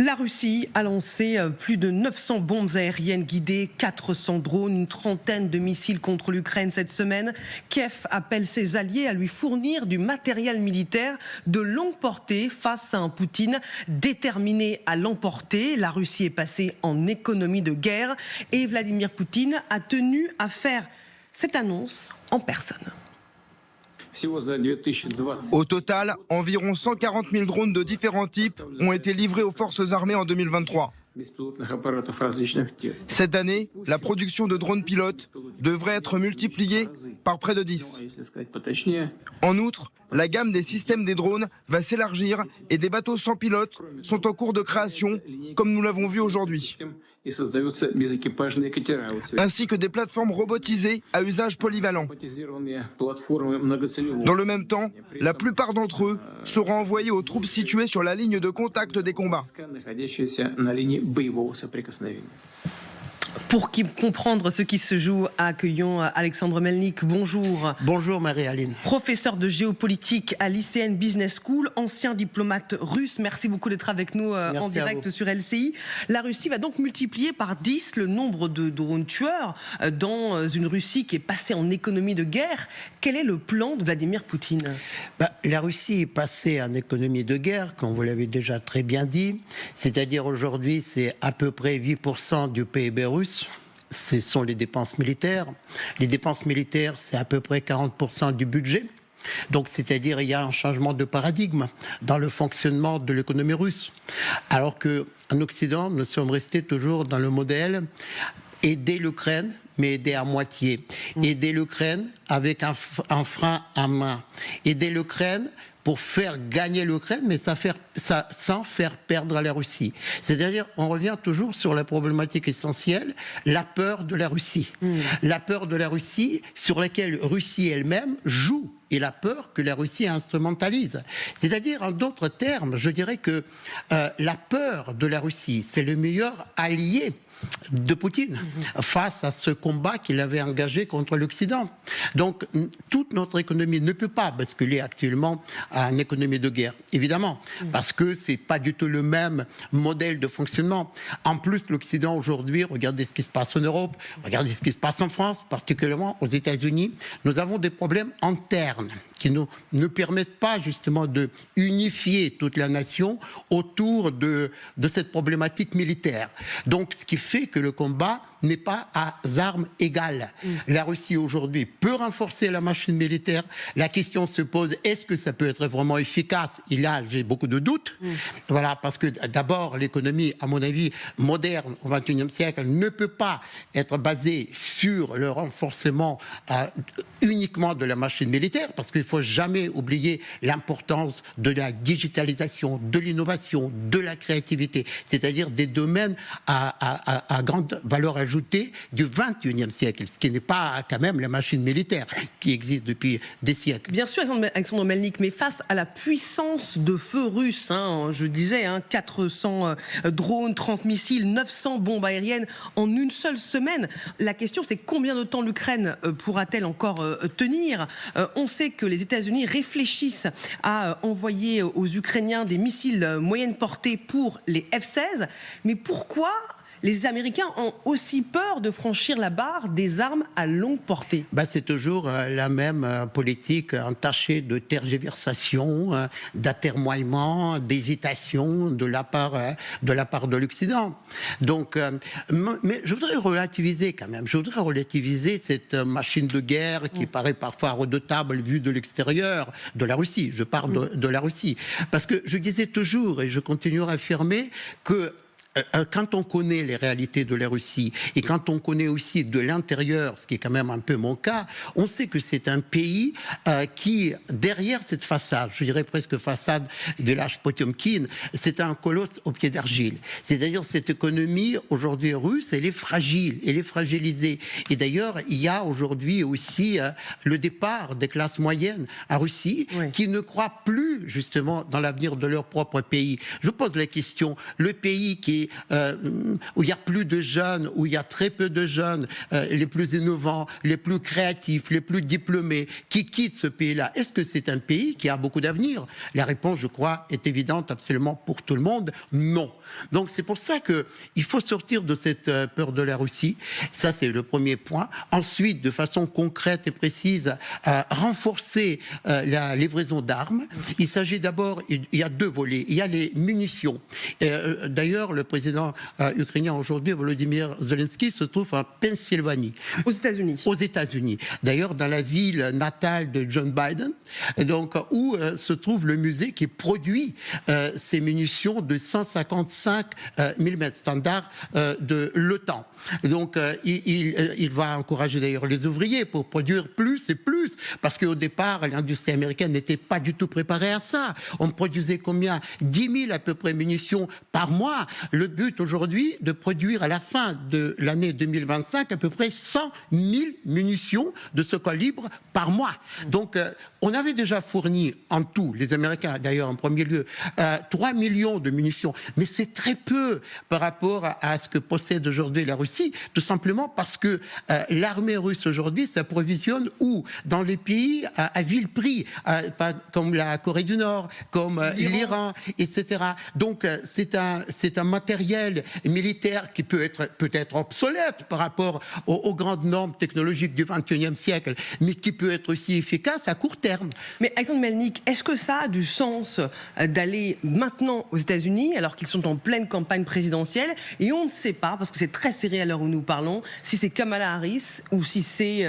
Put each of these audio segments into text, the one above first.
La Russie a lancé plus de 900 bombes aériennes guidées, 400 drones, une trentaine de missiles contre l'Ukraine cette semaine. Kiev appelle ses alliés à lui fournir du matériel militaire de longue portée face à un Poutine déterminé à l'emporter. La Russie est passée en économie de guerre et Vladimir Poutine a tenu à faire cette annonce en personne. Au total, environ 140 000 drones de différents types ont été livrés aux forces armées en 2023. Cette année, la production de drones pilotes devrait être multipliée par près de 10. En outre, la gamme des systèmes des drones va s'élargir et des bateaux sans pilote sont en cours de création, comme nous l'avons vu aujourd'hui. Ainsi que des plateformes robotisées à usage polyvalent. Dans le même temps, la plupart d'entre eux seront envoyés aux troupes situées sur la ligne de contact des combats. Pour comprendre ce qui se joue, accueillons Alexandre Melnik. Bonjour. Bonjour Marie-Aline. Professeur de géopolitique à l'ICN Business School, ancien diplomate russe. Merci beaucoup d'être avec nous en direct sur LCI. La Russie va donc multiplier par 10 le nombre de drones tueurs dans une Russie qui est passée en économie de guerre. Quel est le plan de Vladimir Poutine ? La Russie est passée en économie de guerre, comme vous l'avez déjà très bien dit. C'est-à-dire aujourd'hui, c'est à peu près 8% du PIB russe. Ce sont les dépenses militaires. Les dépenses militaires, c'est à peu près 40% du budget. Donc, c'est-à-dire, il y a un changement de paradigme dans le fonctionnement de l'économie russe. Alors qu'en Occident, nous sommes restés toujours dans le modèle aider l'Ukraine, mais aider à moitié. Aider l'Ukraine avec un frein à main. Aider l'Ukraine pour faire gagner l'Ukraine, mais sans faire perdre la Russie. C'est-à-dire, on revient toujours sur la problématique essentielle, la peur de la Russie. La peur de la Russie sur laquelle Russie elle-même joue, et la peur que la Russie instrumentalise. C'est-à-dire, en d'autres termes, je dirais que la peur de la Russie, c'est le meilleur allié de Poutine face à ce combat qu'il avait engagé contre l'Occident. Donc, toute notre économie ne peut pas basculer actuellement en économie de guerre, évidemment, parce que c'est pas du tout le même modèle de fonctionnement. En plus, l'Occident aujourd'hui, regardez ce qui se passe en Europe, regardez ce qui se passe en France, particulièrement aux États-Unis, nous avons des problèmes internes qui ne permettent pas justement de unifier toute la nation autour de cette problématique militaire. Donc, ce qui fait que le combat n'est pas à armes égales. La Russie aujourd'hui peut renforcer la machine militaire. La question se pose, est-ce que ça peut être vraiment efficace ? Et là, j'ai beaucoup de doutes. Voilà, parce que d'abord, l'économie, à mon avis, moderne au XXIe siècle, ne peut pas être basée sur le renforcement uniquement de la machine militaire, parce qu'il ne faut jamais oublier l'importance de la digitalisation, de l'innovation, de la créativité, c'est-à-dire des domaines à grande valeur ajoutée du XXIe siècle, ce qui n'est pas quand même la machine militaire qui existe depuis des siècles. Bien sûr, Alexandre Melnik, mais face à la puissance de feu russe, je disais, 400 drones, 30 missiles, 900 bombes aériennes en une seule semaine, la question c'est combien de temps l'Ukraine pourra-t-elle encore tenir ? On sait que les États-Unis réfléchissent à envoyer aux Ukrainiens des missiles moyenne portée pour les F-16, mais pourquoi les Américains ont aussi peur de franchir la barre des armes à longue portée? C'est toujours la même politique entachée de tergiversation, d'atermoiement, d'hésitation de la part de l'Occident. Donc, mais je voudrais relativiser quand même. Je voudrais relativiser cette machine de guerre qui paraît parfois redoutable vue de l'extérieur de la Russie. Je parle de la Russie. Parce que je disais toujours, et je continuerai à affirmer, que quand on connaît les réalités de la Russie et quand on connaît aussi de l'intérieur, ce qui est quand même un peu mon cas, on sait que c'est un pays qui, derrière cette façade, je dirais presque façade village Potiomkin, c'est un colosse au pied d'argile. C'est-à-dire cette économie aujourd'hui russe, elle est fragile, elle est fragilisée. Et d'ailleurs, il y a aujourd'hui aussi le départ des classes moyennes en Russie qui ne croient plus justement dans l'avenir de leur propre pays. Je pose la question, le pays où il y a plus de jeunes, où il y a très peu de jeunes, les plus innovants, les plus créatifs, les plus diplômés, qui quittent ce pays-là. Est-ce que c'est un pays qui a beaucoup d'avenir? La réponse, je crois, est évidente absolument pour tout le monde. Non. Donc c'est pour ça qu'il faut sortir de cette peur de la Russie. Ça, c'est le premier point. Ensuite, de façon concrète et précise, renforcer la livraison d'armes. Il s'agit d'abord, il y a deux volets. Il y a les munitions. D'ailleurs, le président ukrainien aujourd'hui, Volodymyr Zelensky, se trouve en Pennsylvanie. Aux États-Unis. Aux États-Unis. D'ailleurs, dans la ville natale de John Biden, donc, où se trouve le musée qui produit ces munitions de 155 mm standard de l'OTAN. Donc, il va encourager d'ailleurs les ouvriers pour produire plus et plus, parce qu'au départ, l'industrie américaine n'était pas du tout préparée à ça. On produisait combien? 10 000 à peu près munitions par mois. Le but aujourd'hui, de produire à la fin de l'année 2025 à peu près 100 000 munitions de ce calibre par mois. Donc, on avait déjà fourni en tout, les Américains d'ailleurs en premier lieu, 3 millions de munitions. Mais c'est très peu par rapport à ce que possède aujourd'hui la Russie, tout simplement parce que l'armée russe aujourd'hui s'approvisionne où? Dans les pays à vil prix, comme la Corée du Nord, comme l'Iran, etc. Donc c'est un matériel militaire qui peut être obsolète par rapport aux grandes normes technologiques du XXIe siècle, mais qui peut être aussi efficace à court terme. Mais Alexandre Melnyk, est-ce que ça a du sens d'aller maintenant aux États-Unis alors qu'ils sont en pleine campagne présidentielle et on ne sait pas, parce que c'est très serré à l'heure où nous parlons, si c'est Kamala Harris ou si c'est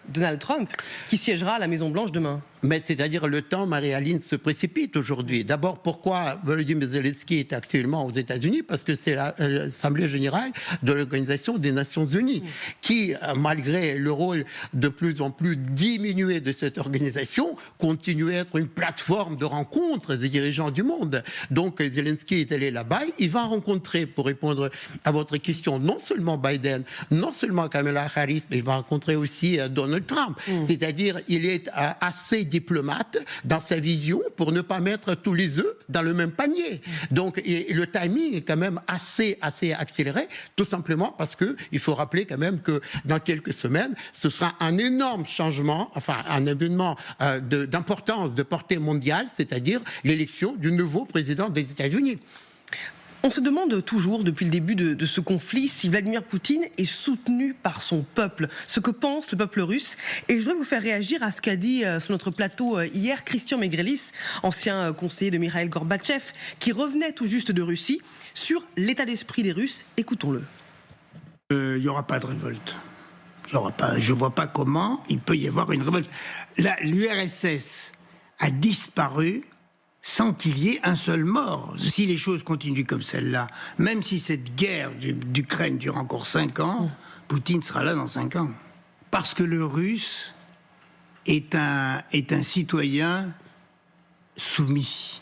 Donald Trump qui siégera à la Maison-Blanche demain? Mais c'est-à-dire le temps, Marie-Aline, se précipite aujourd'hui. D'abord, pourquoi Volodymyr Zelensky est actuellement aux États-Unis? Parce que c'est l'Assemblée générale de l'Organisation des Nations Unies qui, malgré le rôle de plus en plus diminué de cette organisation, continue à être une plateforme de rencontres des dirigeants du monde. Donc Zelensky est allé là-bas. Il va rencontrer, pour répondre à votre question, non seulement Biden, non seulement Kamala Harris, mais il va rencontrer aussi Donald Trump. C'est-à-dire, il est assez diplomate dans sa vision pour ne pas mettre tous les œufs dans le même panier. Donc, et le timing est quand même assez accéléré, tout simplement parce que il faut rappeler quand même que dans quelques semaines, ce sera un énorme changement, enfin un événement d'importance, de portée mondiale, c'est-à-dire l'élection du nouveau président des États-Unis. On se demande toujours, depuis le début de ce conflit, si Vladimir Poutine est soutenu par son peuple, ce que pense le peuple russe. Et je voudrais vous faire réagir à ce qu'a dit sur notre plateau hier Christian Megrelis, ancien conseiller de Mikhail Gorbatchev, qui revenait tout juste de Russie, sur l'état d'esprit des Russes. Écoutons-le. Il n'y aura pas de révolte. Je ne vois pas comment il peut y avoir une révolte. L'URSS a disparu sans qu'il y ait un seul mort. Si les choses continuent comme celle-là, même si cette guerre d'Ukraine dure encore 5 ans, Poutine sera là dans 5 ans. Parce que le Russe est un citoyen soumis.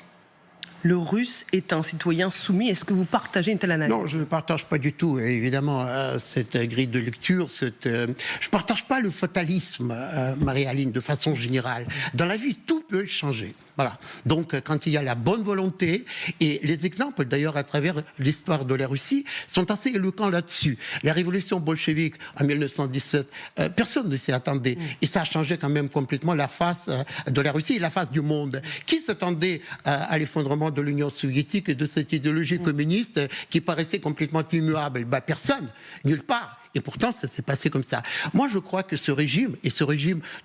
Le Russe est un citoyen soumis. Est-ce que vous partagez une telle analyse? Non, je ne partage pas du tout, évidemment, cette grille de lecture. Je ne partage pas le fatalisme, Marie-Aline, de façon générale. Dans la vie, tout peut changer. Voilà. Donc, quand il y a la bonne volonté, et les exemples, d'ailleurs, à travers l'histoire de la Russie, sont assez éloquents là-dessus. La révolution bolchevique en 1917, personne ne s'y attendait. Et ça a changé quand même complètement la face de la Russie et la face du monde. Qui s'attendait à l'effondrement de l'Union soviétique et de cette idéologie communiste qui paraissait complètement immuable? Personne, nulle part. Et pourtant, ça s'est passé comme ça. Moi, je crois que ce régime,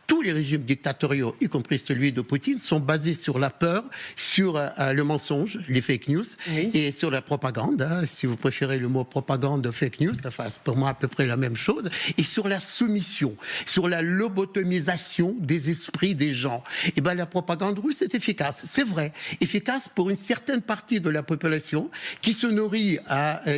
tous les régimes dictatoriaux, y compris celui de Poutine, sont basés sur la peur, sur le mensonge, les fake news, et sur la propagande, si vous préférez le mot propagande, fake news, enfin, c'est pour moi à peu près la même chose, et sur la soumission, sur la lobotomisation des esprits des gens. Et bien, la propagande russe est efficace, c'est vrai, efficace pour une certaine partie de la population qui se nourrit,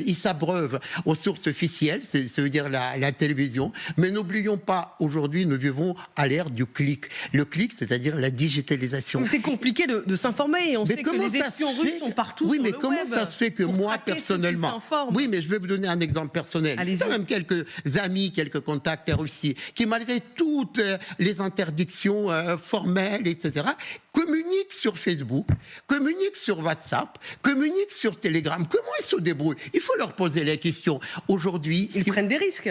il s'abreuve aux sources officielles, ça veut dire c'est-à-dire la télévision. Mais n'oublions pas, aujourd'hui, nous vivons à l'ère du clic. Le clic, c'est-à-dire la digitalisation. Mais c'est compliqué de s'informer et on sait que les espions russes sont partout oui, sur mais le comment web ça se fait que pour moi, traquer ceux qui personnellement... s'informent. Oui, mais je vais vous donner un exemple personnel. Allez-y. J'ai même quelques amis, quelques contacts en Russie, qui, malgré toutes les interdictions formelles, etc., communiquent sur Facebook, communiquent sur WhatsApp, communiquent sur Telegram. Comment ils se débrouillent? Il faut leur poser la question. Aujourd'hui... Ils prennent des risques.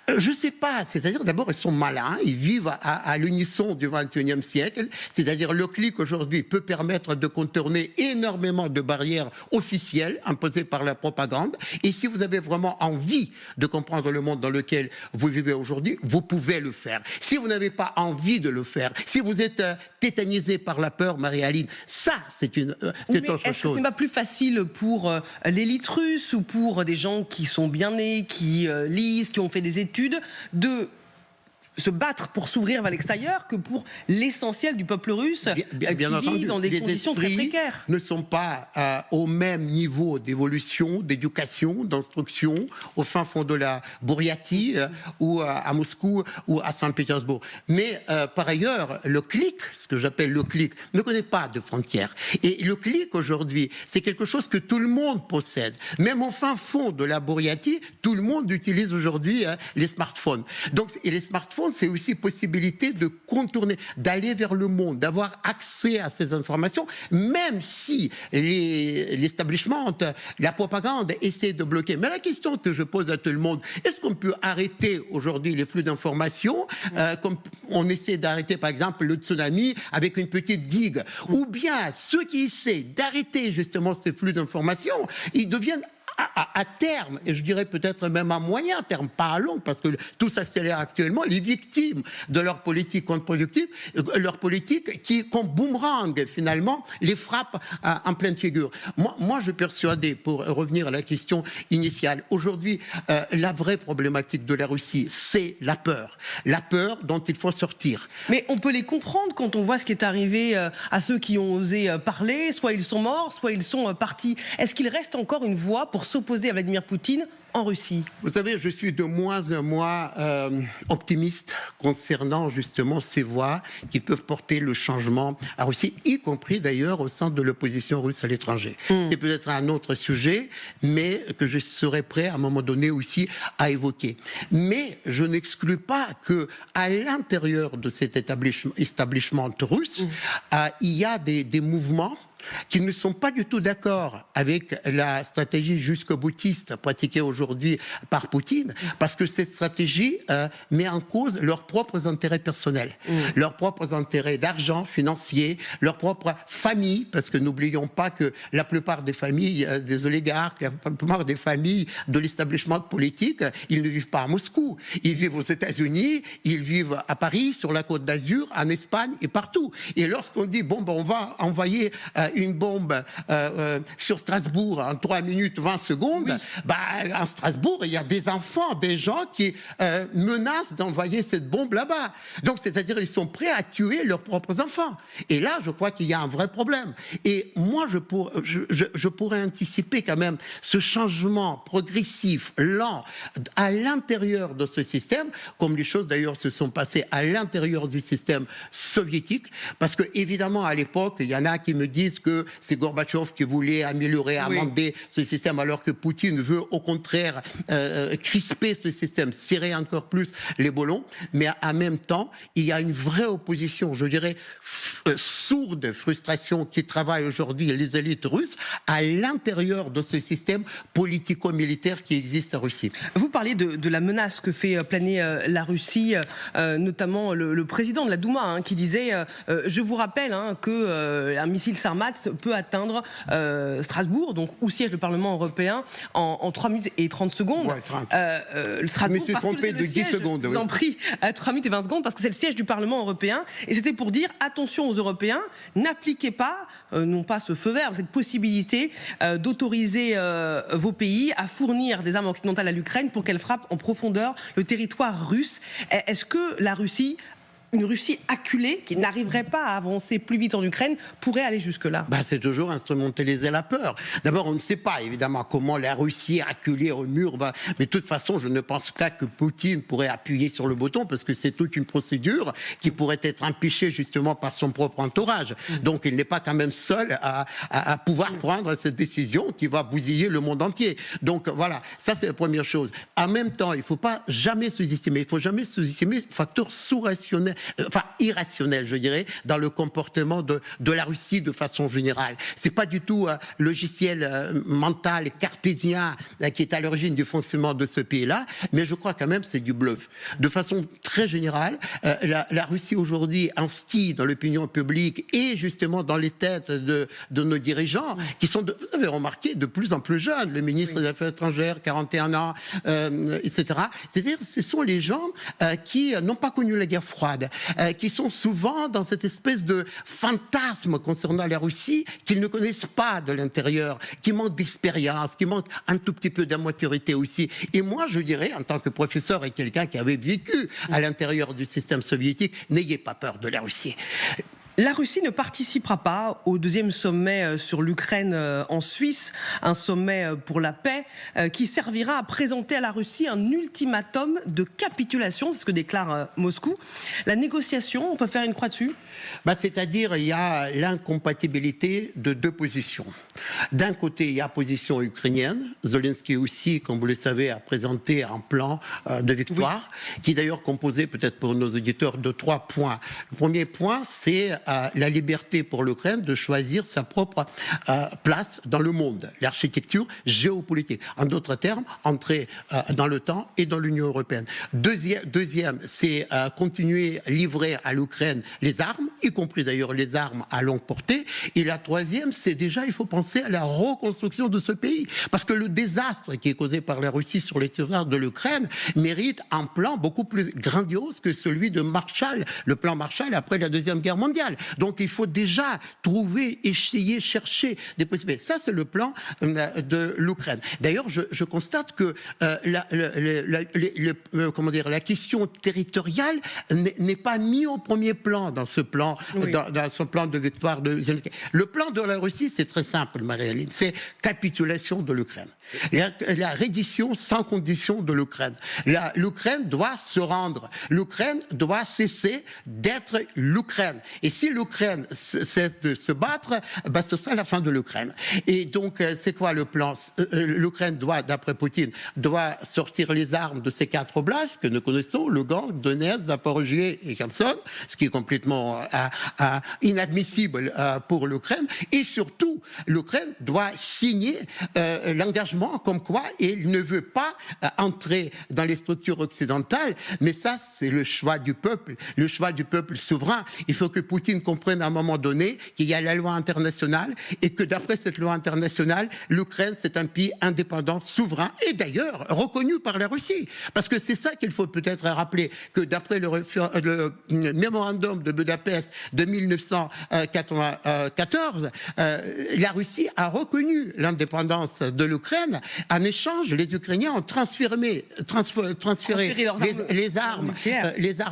Je ne sais pas, c'est-à-dire d'abord ils sont malins, ils vivent à l'unisson du XXIe siècle, c'est-à-dire le clic aujourd'hui peut permettre de contourner énormément de barrières officielles imposées par la propagande, et si vous avez vraiment envie de comprendre le monde dans lequel vous vivez aujourd'hui, vous pouvez le faire. Si vous n'avez pas envie de le faire, si vous êtes tétanisé par la peur, Marie-Aline, ça c'est autre chose. Est-ce que ce n'est pas plus facile pour l'élite russe ou pour des gens qui sont bien nés, qui lisent, qui ont fait des études, de se battre pour s'ouvrir vers l'extérieur que pour l'essentiel du peuple russe bien qui entendu, vit dans des conditions très précaires? Ne sont pas au même niveau d'évolution, d'éducation, d'instruction au fin fond de la Bouriatie ou à Moscou ou à Saint-Pétersbourg. Mais par ailleurs, le clic, ce que j'appelle le clic, ne connaît pas de frontières. Et le clic aujourd'hui, c'est quelque chose que tout le monde possède. Même au fin fond de la Bouriatie, tout le monde utilise aujourd'hui les smartphones. Donc, et les smartphones, c'est aussi possibilité de contourner, d'aller vers le monde, d'avoir accès à ces informations, même si l'establishment, la propagande essaie de bloquer. Mais la question que je pose à tout le monde, est-ce qu'on peut arrêter aujourd'hui les flux d'informations, comme on essaie d'arrêter par exemple le tsunami avec une petite digue, ou bien ceux qui essaient d'arrêter justement ces flux d'informations, ils deviennent à terme, et je dirais peut-être même à moyen terme, pas à long, parce que tout s'accélère actuellement, les victimes de leur politique contre-productive, leur politique qui, comme boomerang, finalement, les frappe en pleine figure. Moi, je suis persuadé, pour revenir à la question initiale, aujourd'hui, la vraie problématique de la Russie, c'est la peur dont il faut sortir. Mais on peut les comprendre quand on voit ce qui est arrivé à ceux qui ont osé parler, soit ils sont morts, soit ils sont partis. Est-ce qu'il reste encore une voie pour s'opposer à Vladimir Poutine en Russie? Vous savez, je suis de moins en moins optimiste concernant justement ces voix qui peuvent porter le changement en Russie, y compris d'ailleurs au sein de l'opposition russe à l'étranger. C'est peut-être un autre sujet, mais que je serais prêt à un moment donné aussi à évoquer. Mais je n'exclus pas que à l'intérieur de cet établissement russe, il y a des mouvements qui ne sont pas du tout d'accord avec la stratégie jusqu'au-boutiste pratiquée aujourd'hui par Poutine, parce que cette stratégie met en cause leurs propres intérêts personnels, leurs propres intérêts d'argent financier, leur propre famille, parce que n'oublions pas que la plupart des familles des oligarques, la plupart des familles de l'establishment politique, ils ne vivent pas à Moscou, ils vivent aux États-Unis, ils vivent à Paris, sur la Côte d'Azur, en Espagne et partout. Et lorsqu'on dit bon, ben, on va envoyer une bombe sur Strasbourg en 3 minutes 20 secondes, oui. Bah, en Strasbourg, il y a des enfants, des gens qui menacent d'envoyer cette bombe là-bas. Donc, c'est-à-dire ils sont prêts à tuer leurs propres enfants. Et là, je crois qu'il y a un vrai problème. Et moi, je pourrais anticiper quand même ce changement progressif, lent, à l'intérieur de ce système, comme les choses d'ailleurs se sont passées à l'intérieur du système soviétique, parce que évidemment, à l'époque, il y en a qui me disent que c'est Gorbatchev qui voulait améliorer, amender ce système, alors que Poutine veut au contraire crisper ce système, serrer encore plus les boulons. Mais en même temps, il y a une vraie opposition, je dirais sourde frustration qui travaille aujourd'hui les élites russes à l'intérieur de ce système politico-militaire qui existe en Russie. Vous parlez de la menace que fait planer la Russie, notamment le président de la Douma qui disait je vous rappelle qu'un missile Sarmat peut atteindre Strasbourg, donc où siège le Parlement européen, en 3 minutes et 30 secondes. Ouais, 30. Strasbourg, mais c'est trompé de 10 secondes. Je vous en prie, 3 minutes et 20 secondes, parce que c'est le siège du Parlement européen. Et c'était pour dire, attention aux Européens, n'appliquez pas, non pas ce feu vert, cette possibilité d'autoriser vos pays à fournir des armes occidentales à l'Ukraine pour qu'elle frappe en profondeur le territoire russe. Est-ce que la Russie une Russie acculée qui n'arriverait pas à avancer plus vite en Ukraine pourrait aller jusque-là? C'est toujours instrumentaliser la peur. D'abord, on ne sait pas évidemment comment la Russie acculée au mur va. Mais de toute façon, je ne pense pas que Poutine pourrait appuyer sur le bouton parce que c'est toute une procédure qui pourrait être empêchée justement par son propre entourage. Donc, il n'est pas quand même seul à pouvoir prendre cette décision qui va bousiller le monde entier. Donc voilà, ça c'est la première chose. En même temps, il ne faut pas jamais sous-estimer. Il ne faut jamais sous-estimer le facteur irrationnel, je dirais, dans le comportement de la Russie de façon générale. C'est pas du tout un logiciel mental cartésien qui est à l'origine du fonctionnement de ce pays-là, mais je crois quand même que c'est du bluff. De façon très générale, la Russie aujourd'hui instille dans l'opinion publique et justement dans les têtes de nos dirigeants qui sont, vous avez remarqué, de plus en plus jeunes. Le ministre des Affaires étrangères, 41 ans, etc. C'est-à-dire ce sont les gens qui n'ont pas connu la guerre froide, qui sont souvent dans cette espèce de fantasme concernant la Russie qu'ils ne connaissent pas de l'intérieur, qui manquent d'expérience, qui manquent un tout petit peu d'immaturité aussi. Et moi, je dirais, en tant que professeur et quelqu'un qui avait vécu à l'intérieur du système soviétique, n'ayez pas peur de la Russie. La Russie ne participera pas au deuxième sommet sur l'Ukraine en Suisse, un sommet pour la paix qui servira à présenter à la Russie un ultimatum de capitulation, c'est ce que déclare Moscou. La négociation, on peut faire une croix dessus ? C'est-à-dire, il y a l'incompatibilité de deux positions. D'un côté, il y a la position ukrainienne. Zelensky aussi, comme vous le savez, a présenté un plan de victoire, qui est d'ailleurs composé, peut-être pour nos auditeurs, de 3 points. Le premier point, c'est la liberté pour l'Ukraine de choisir sa propre place dans le monde, l'architecture géopolitique. En d'autres termes, entrer dans l'OTAN et dans l'Union européenne. Deuxième, c'est continuer à livrer à l'Ukraine les armes, y compris d'ailleurs les armes à longue portée. Et la troisième, c'est déjà, il faut penser à la reconstruction de ce pays. Parce que le désastre qui est causé par la Russie sur les territoires de l'Ukraine mérite un plan beaucoup plus grandiose que celui de Marshall, le plan Marshall après la Deuxième Guerre mondiale. Donc il faut déjà trouver, essayer, chercher des possibilités. Ça, c'est le plan de l'Ukraine. D'ailleurs, je constate que la question territoriale n'est pas mise au premier plan dans ce plan, dans son plan de victoire de Zelensky. Le plan de la Russie, c'est très simple, Marie-Hélène, c'est capitulation de l'Ukraine. La reddition sans condition de l'Ukraine. L'Ukraine doit se rendre. L'Ukraine doit cesser d'être l'Ukraine. Et si l'Ukraine cesse de se battre, ce sera la fin de l'Ukraine. Et donc, c'est quoi le plan ? L'Ukraine doit, d'après Poutine, doit sortir les armes de ces 4 oblasts que nous connaissons, Lugansk, Donetsk, Zaporožie et Kherson, ce qui est complètement inadmissible pour l'Ukraine. Et surtout, l'Ukraine doit signer l'engagement comme quoi il ne veut pas entrer dans les structures occidentales, mais ça, c'est le choix du peuple souverain. Il faut que Poutine comprenne à un moment donné qu'il y a la loi internationale et que d'après cette loi internationale, l'Ukraine, c'est un pays indépendant, souverain et d'ailleurs reconnu par la Russie. Parce que c'est ça qu'il faut peut-être rappeler, que d'après le mémorandum de Budapest de 1994, la Russie a reconnu l'indépendance de l'Ukraine. En échange, les Ukrainiens ont transféré les armes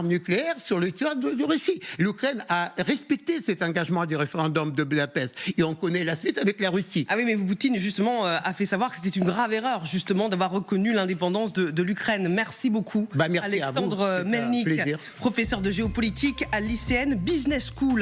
nucléaires sur le territoire de Russie. L'Ukraine a respecté cet engagement du référendum de Budapest et on connaît la suite avec la Russie. Ah oui, mais Poutine justement a fait savoir que c'était une grave erreur justement d'avoir reconnu l'indépendance de l'Ukraine. Merci beaucoup, merci Alexandre à vous. Melnik, professeur de géopolitique à l'ICN Business School.